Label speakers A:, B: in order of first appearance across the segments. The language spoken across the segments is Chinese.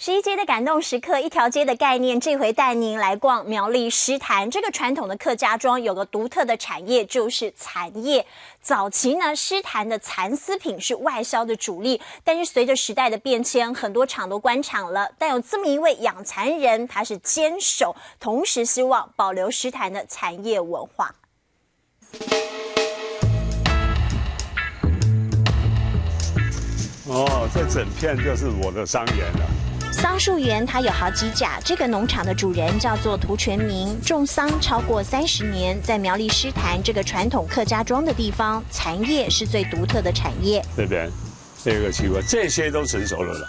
A: 11街的感动时刻，一条街的概念，这回带您来逛苗栗诗坛。这个传统的客家庄有个独特的产业，就是蚕业。早期呢，诗坛的蚕丝品是外销的主力，但是随着时代的变迁，很多厂都关厂了。但有这么一位养蚕人，他是坚守，同时希望保留诗坛的蚕业文化。
B: 哦，这整片就是我的桑园了。
A: 桑树园它有好几甲，这个农场的主人叫做涂全民，种桑超过30年，在苗栗诗坛这个传统客家庄的地方，蚕业是最独特的产业。
B: 这边这个奇怪，这些都成熟了啦，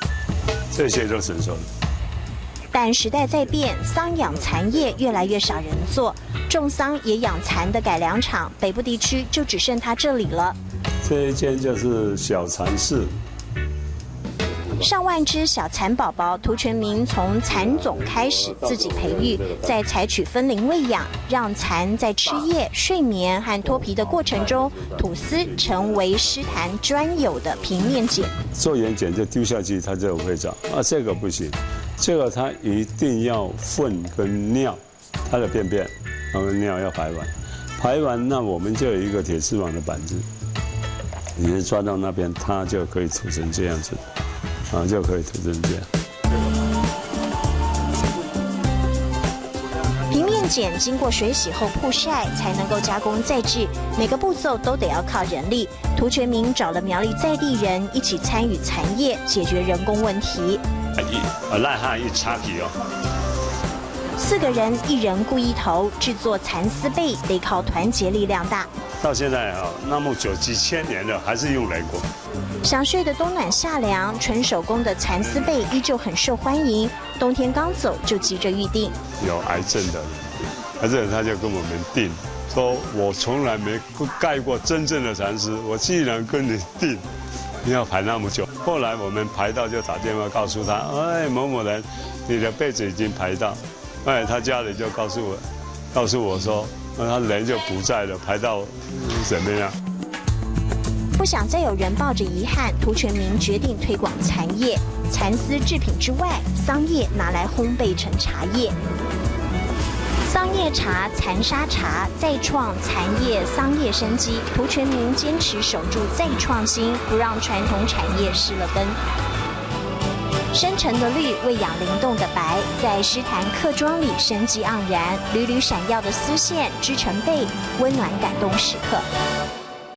B: 这些都成熟了。
A: 但时代在变，桑养蚕业越来越少人做，种桑也养蚕的改良场，北部地区就只剩它这里了。
B: 这一间就是小蚕室。
A: 上万只小蚕宝宝，涂全民从蚕种开始自己培育，再采取分龄喂养，让蚕在吃叶、睡眠和脱皮的过程中，吐丝成为诗坛专有的平面碱。
B: 做眼睑就丢下去，它就会长。啊，这个不行，这个它一定要粪跟尿，它的便便，然后尿要排完，排完那我们就有一个铁丝网的板子，你抓到那边，它就可以吐成这样子。就可以涂成这样。
A: 平面碱经过水洗后曝晒，才能够加工再制，每个步骤都得要靠人力。涂全民找了苗栗在地人一起参与蚕业，解决人工问题。
B: 癞蛤一插皮哦。
A: 4个人，1人雇1头，制作蚕丝被得靠团结力量大。
B: 到现在那么久几千年了，还是用人工。
A: 想睡的冬暖夏凉，纯手工的蚕丝被依旧很受欢迎。冬天刚走就急着预定。有
B: 癌症的人他就跟我们订，说我从来没盖过真正的蚕丝，我既然跟你订，你要排那么久。后来我们排到就打电话告诉他，哎，某某人，你的被子已经排到。哎，他家里就告诉我说，他人就不在了，排到怎么样？
A: 不想再有人抱着遗憾，涂全民决定推广蚕业。蚕丝制品之外，桑叶拿来烘焙成茶叶。桑叶茶、蚕沙茶，再创蚕业、桑叶生机。涂全民坚持守住再创新，不让传统产业失了根。深沉的绿喂养灵动的白，在诗坛客庄里生机盎然，缕缕闪耀的丝线织成被，温暖感动时刻。